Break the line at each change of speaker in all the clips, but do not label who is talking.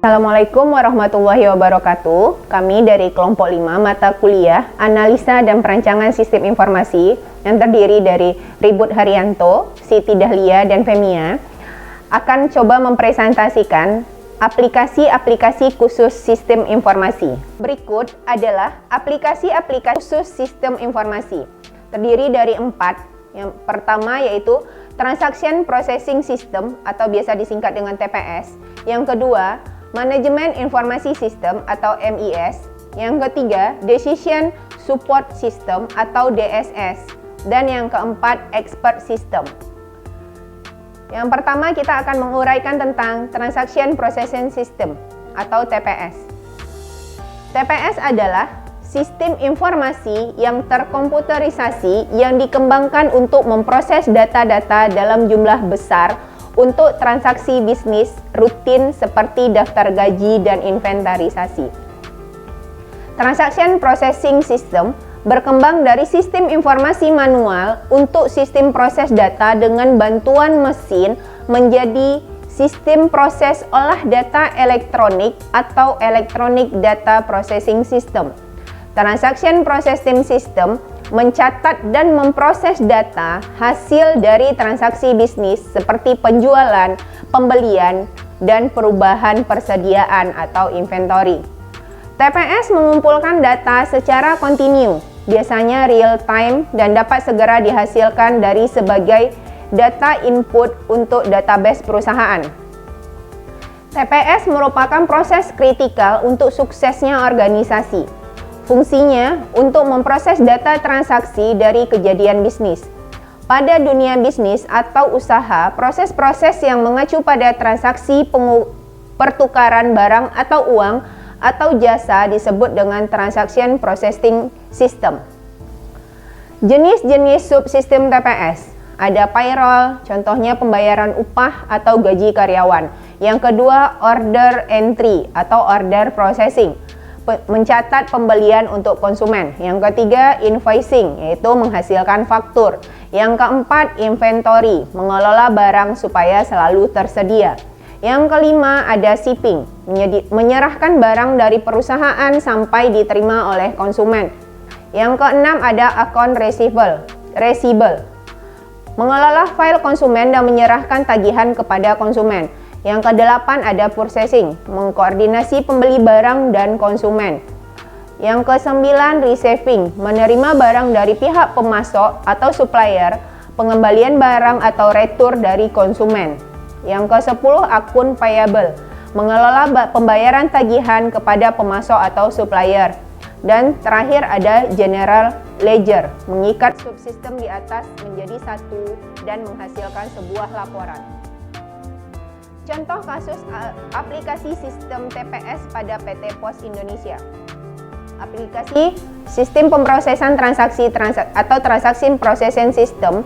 Assalamualaikum warahmatullahi wabarakatuh. Kami dari kelompok 5 mata kuliah Analisa dan Perancangan Sistem Informasi yang terdiri dari Ribut Haryanto, Siti Dahlia, dan Femia akan coba mempresentasikan aplikasi-aplikasi khusus sistem informasi. Berikut adalah aplikasi-aplikasi khusus sistem informasi. Terdiri dari 4. Yang pertama yaitu Transaction Processing System atau biasa disingkat dengan TPS. Yang kedua, Manajemen Informasi Sistem atau MIS. Yang ketiga, Decision Support System atau DSS. Dan yang keempat, Expert System. Yang pertama kita akan menguraikan tentang Transaction Processing System atau TPS. TPS adalah sistem informasi yang terkomputerisasi yang dikembangkan untuk memproses data-data dalam jumlah besar untuk transaksi bisnis rutin seperti daftar gaji dan inventarisasi. Transaction Processing System berkembang dari sistem informasi manual untuk sistem proses data dengan bantuan mesin menjadi sistem proses olah data elektronik atau Electronic Data Processing System. Transaction Processing System mencatat dan memproses data hasil dari transaksi bisnis seperti penjualan, pembelian, dan perubahan persediaan atau inventory. TPS mengumpulkan data secara kontinu, biasanya real time dan dapat segera dihasilkan dari sebagai data input untuk database perusahaan. TPS merupakan proses kritikal untuk suksesnya organisasi. Fungsinya untuk memproses data transaksi dari kejadian bisnis. Pada dunia bisnis atau usaha, proses-proses yang mengacu pada transaksi pertukaran barang atau uang atau jasa disebut dengan Transaction Processing System. Jenis-jenis subsistem TPS. Ada payroll, contohnya pembayaran upah atau gaji karyawan. Yang kedua, order entry atau order processing, mencatat pembelian untuk konsumen. Yang ketiga, invoicing, yaitu menghasilkan faktur. Yang keempat, inventory, mengelola barang supaya selalu tersedia. Yang kelima, ada shipping, menyerahkan barang dari perusahaan sampai diterima oleh konsumen. Yang keenam, ada account receivable, mengelola file konsumen dan menyerahkan tagihan kepada konsumen. Yang kedelapan ada purchasing, mengkoordinasi pembeli barang dan konsumen. Yang kesembilan receiving, menerima barang dari pihak pemasok atau supplier, pengembalian barang atau retur dari konsumen. Yang kesepuluh akun payable, mengelola pembayaran tagihan kepada pemasok atau supplier. Dan terakhir ada general ledger, mengikat subsistem di atas menjadi satu dan menghasilkan sebuah laporan. Contoh kasus aplikasi sistem TPS pada PT Pos Indonesia. Aplikasi sistem pemrosesan transaksi atau Transaction Processing System.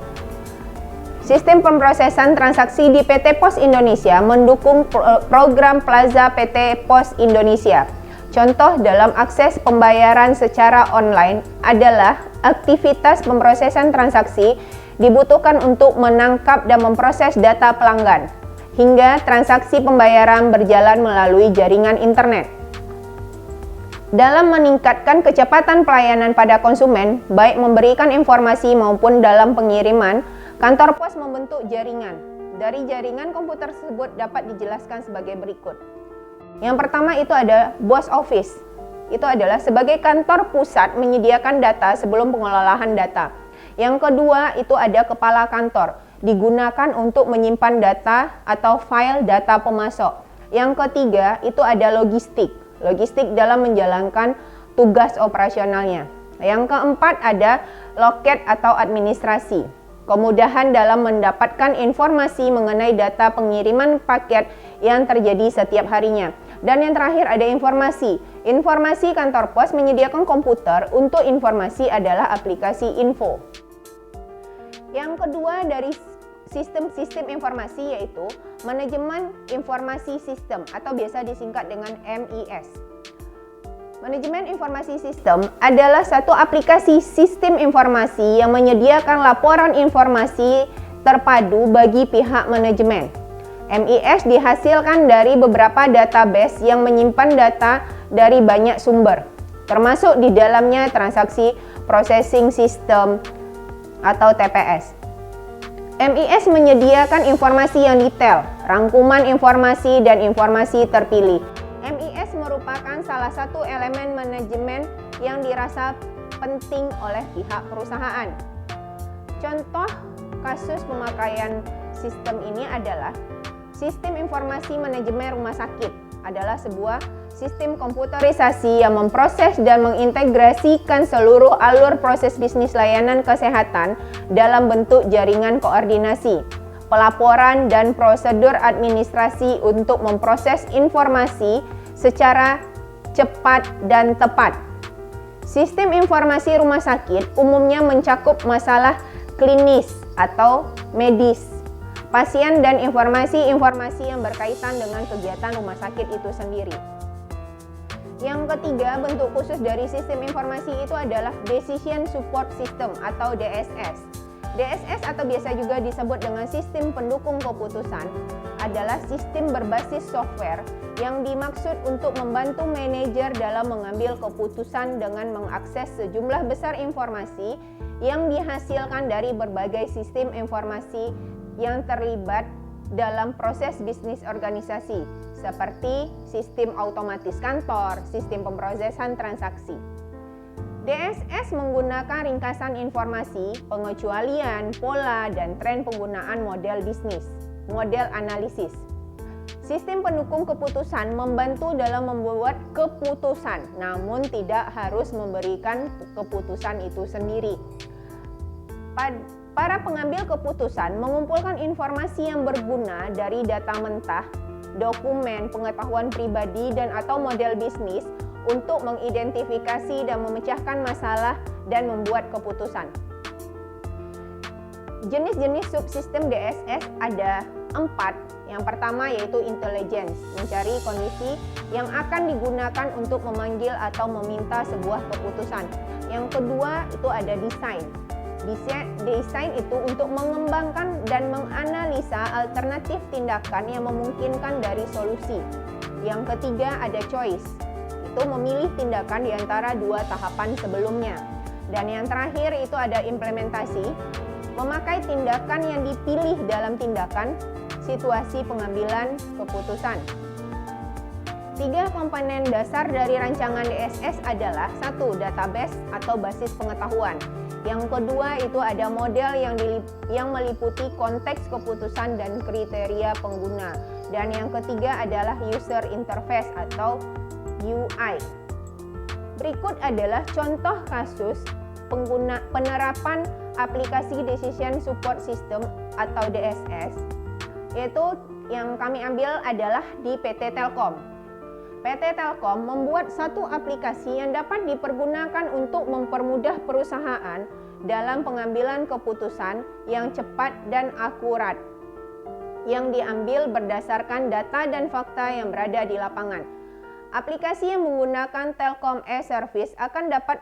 Sistem pemrosesan transaksi di PT Pos Indonesia mendukung program Plaza PT Pos Indonesia. Contoh dalam akses pembayaran secara online adalah aktivitas pemrosesan transaksi dibutuhkan untuk menangkap dan memproses data pelanggan, hingga transaksi pembayaran berjalan melalui jaringan internet. Dalam meningkatkan kecepatan pelayanan pada konsumen, baik memberikan informasi maupun dalam pengiriman, kantor pos membentuk jaringan. Dari jaringan komputer tersebut dapat dijelaskan sebagai berikut. Yang pertama itu ada BOS Office. Itu adalah sebagai kantor pusat menyediakan data sebelum pengelolaan data. Yang kedua itu ada kepala kantor, digunakan untuk menyimpan data atau file data pemasok. Yang ketiga itu ada logistik dalam menjalankan tugas operasionalnya. Yang keempat ada loket atau administrasi, kemudahan dalam mendapatkan informasi mengenai data pengiriman paket yang terjadi setiap harinya. Dan yang terakhir ada informasi kantor pos menyediakan komputer untuk informasi adalah aplikasi info. Yang kedua dari sistem-sistem informasi yaitu Manajemen Informasi Sistem atau biasa disingkat dengan MIS. Manajemen Informasi Sistem adalah satu aplikasi sistem informasi yang menyediakan laporan informasi terpadu bagi pihak manajemen. MIS dihasilkan dari beberapa database yang menyimpan data dari banyak sumber, termasuk di dalamnya transaksi processing system atau TPS. MIS menyediakan informasi yang detail, rangkuman informasi dan informasi terpilih. MIS merupakan salah satu elemen manajemen yang dirasa penting oleh pihak perusahaan. Contoh kasus pemakaian sistem ini adalah Sistem Informasi Manajemen Rumah Sakit adalah sebuah sistem komputerisasi yang memproses dan mengintegrasikan seluruh alur proses bisnis layanan kesehatan dalam bentuk jaringan koordinasi, pelaporan, dan prosedur administrasi untuk memproses informasi secara cepat dan tepat. Sistem informasi rumah sakit umumnya mencakup masalah klinis atau medis pasien dan informasi-informasi yang berkaitan dengan kegiatan rumah sakit itu sendiri. Yang ketiga, bentuk khusus dari sistem informasi itu adalah Decision Support System atau DSS. DSS atau biasa juga disebut dengan sistem pendukung keputusan adalah sistem berbasis software yang dimaksud untuk membantu manajer dalam mengambil keputusan dengan mengakses sejumlah besar informasi yang dihasilkan dari berbagai sistem informasi yang terlibat dalam proses bisnis organisasi, seperti sistem otomatis kantor, sistem pemrosesan transaksi. DSS menggunakan ringkasan informasi, pengecualian, pola, dan tren penggunaan model bisnis, model analisis. Sistem pendukung keputusan membantu dalam membuat keputusan, namun tidak harus memberikan keputusan itu sendiri. Para pengambil keputusan mengumpulkan informasi yang berguna dari data mentah, dokumen, pengetahuan pribadi, dan atau model bisnis untuk mengidentifikasi dan memecahkan masalah dan membuat keputusan. Jenis-jenis subsistem DSS ada 4. Yang pertama yaitu intelligence, mencari kondisi yang akan digunakan untuk memanggil atau meminta sebuah keputusan. Yang kedua itu ada design. Desain itu untuk mengembangkan dan menganalisa alternatif tindakan yang memungkinkan dari solusi. Yang ketiga ada choice, itu memilih tindakan di antara 2 tahapan sebelumnya. Dan yang terakhir itu ada implementasi, memakai tindakan yang dipilih dalam tindakan situasi pengambilan keputusan. 3 komponen dasar dari rancangan DSS adalah 1. Database atau basis pengetahuan. Yang kedua itu ada model yang meliputi konteks keputusan dan kriteria pengguna. Dan yang ketiga adalah user interface atau UI. Berikut adalah contoh kasus penerapan aplikasi Decision Support System atau DSS, yaitu yang kami ambil adalah di PT Telkom. PT Telkom membuat satu aplikasi yang dapat dipergunakan untuk mempermudah perusahaan dalam pengambilan keputusan yang cepat dan akurat, yang diambil berdasarkan data dan fakta yang berada di lapangan. Aplikasi yang menggunakan Telkom e-Service akan dapat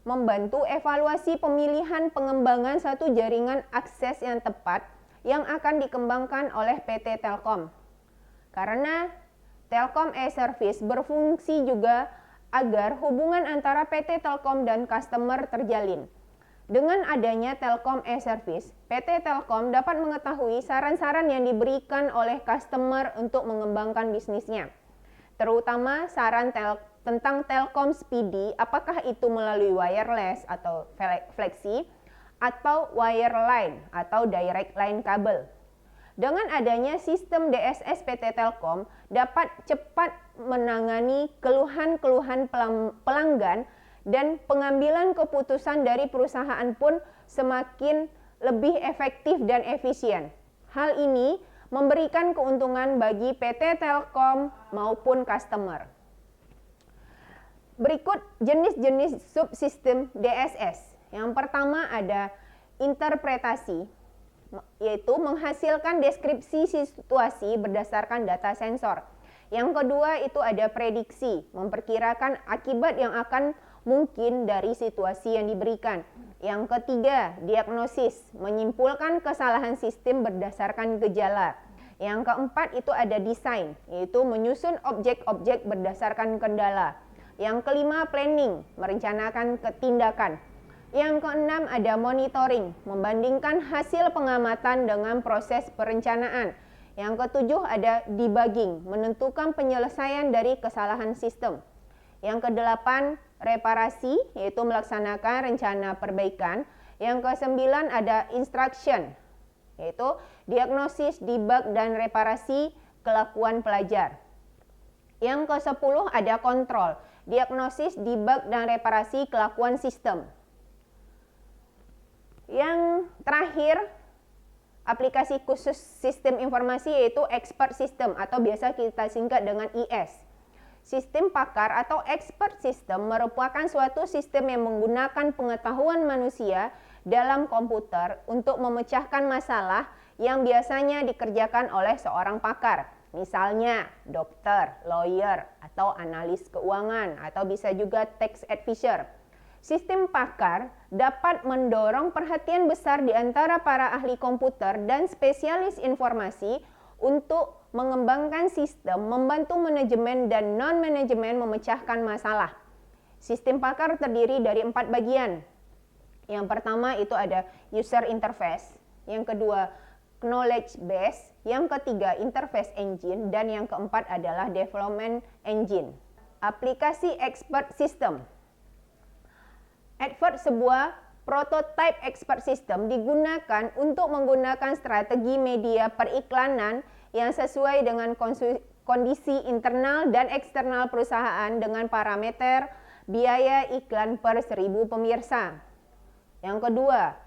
membantu evaluasi pemilihan pengembangan satu jaringan akses yang tepat yang akan dikembangkan oleh PT Telkom. Karena Telkom e-Service berfungsi juga agar hubungan antara PT Telkom dan customer terjalin. Dengan adanya Telkom e-Service, PT Telkom dapat mengetahui saran-saran yang diberikan oleh customer untuk mengembangkan bisnisnya. Terutama saran tentang Telkom Speedy, apakah itu melalui wireless atau flexi, atau wireline atau direct line kabel. Dengan adanya sistem DSS PT Telkom dapat cepat menangani keluhan-keluhan pelanggan dan pengambilan keputusan dari perusahaan pun semakin lebih efektif dan efisien. Hal ini memberikan keuntungan bagi PT Telkom maupun customer. Berikut jenis-jenis subsistem DSS. Yang pertama ada interpretasi, yaitu menghasilkan deskripsi situasi berdasarkan data sensor. Yang kedua itu ada prediksi, memperkirakan akibat yang akan mungkin dari situasi yang diberikan. Yang ketiga, diagnosis, menyimpulkan kesalahan sistem berdasarkan gejala. Yang keempat itu ada desain, yaitu menyusun objek-objek berdasarkan kendala. Yang kelima planning, merencanakan tindakan. Yang keenam ada monitoring, membandingkan hasil pengamatan dengan proses perencanaan. Yang ketujuh ada debugging, menentukan penyelesaian dari kesalahan sistem. Yang kedelapan reparasi, yaitu melaksanakan rencana perbaikan. Yang kesembilan ada instruction, yaitu diagnosis, debug, dan reparasi kelakuan pelajar. Yang ke-10 ada kontrol, diagnosis, debug, dan reparasi kelakuan sistem. Yang terakhir, aplikasi khusus sistem informasi yaitu expert system atau biasa kita singkat dengan IS. Sistem pakar atau expert system merupakan suatu sistem yang menggunakan pengetahuan manusia dalam komputer untuk memecahkan masalah yang biasanya dikerjakan oleh seorang pakar. Misalnya dokter, lawyer, atau analis keuangan, atau bisa juga tax advisor. Sistem pakar dapat mendorong perhatian besar di antara para ahli komputer dan spesialis informasi untuk mengembangkan sistem, membantu manajemen dan non-manajemen memecahkan masalah. Sistem pakar terdiri dari 4 bagian. Yang pertama itu ada user interface, yang kedua knowledge base, yang ketiga interface engine, dan yang keempat adalah development engine. Aplikasi expert system. Sebuah prototipe expert system digunakan untuk menggunakan strategi media periklanan yang sesuai dengan kondisi internal dan eksternal perusahaan dengan parameter biaya iklan per 1000 pemirsa. Yang kedua,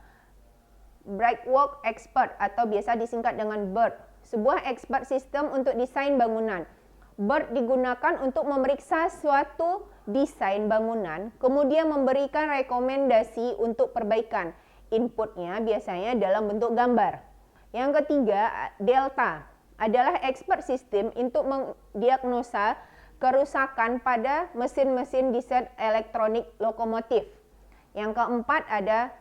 Brickwork Expert atau biasa disingkat dengan BERT, sebuah expert system untuk desain bangunan. BERT digunakan untuk memeriksa suatu desain bangunan, kemudian memberikan rekomendasi untuk perbaikan. Inputnya biasanya dalam bentuk gambar. Yang ketiga, Delta adalah expert system untuk mendiagnosa kerusakan pada mesin-mesin diesel elektronik lokomotif. Yang keempat ada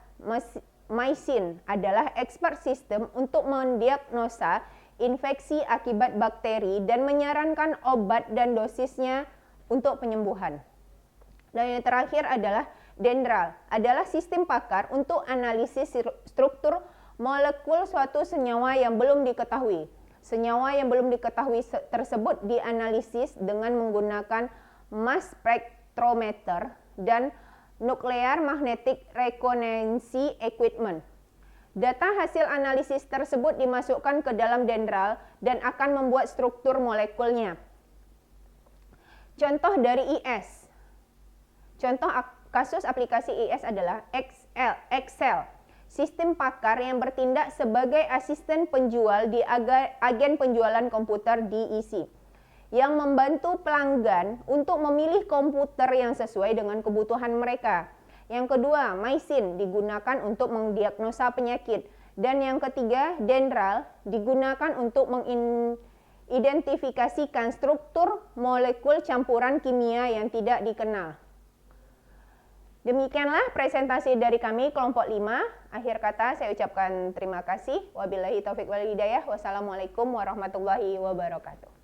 Mycin adalah expert system untuk mendiagnosa infeksi akibat bakteri dan menyarankan obat dan dosisnya untuk penyembuhan. Dan yang terakhir adalah Dendral, adalah sistem pakar untuk analisis struktur molekul suatu senyawa yang belum diketahui. Senyawa yang belum diketahui tersebut dianalisis dengan menggunakan mass spectrometer dan nuclear magnetic resonance equipment. Data hasil analisis tersebut dimasukkan ke dalam dendral dan akan membuat struktur molekulnya. Contoh dari IS. Contoh kasus aplikasi IS adalah Excel, sistem pakar yang bertindak sebagai asisten penjual di agen penjualan komputer DEC, yang membantu pelanggan untuk memilih komputer yang sesuai dengan kebutuhan mereka. Yang kedua, Mycin digunakan untuk mendiagnosa penyakit. Dan yang ketiga, Dendral digunakan untuk mengidentifikasikan struktur molekul campuran kimia yang tidak dikenal. Demikianlah presentasi dari kami kelompok 5. Akhir kata saya ucapkan terima kasih. Wabillahi taufiq wal hidayah. Wassalamualaikum warahmatullahi wabarakatuh.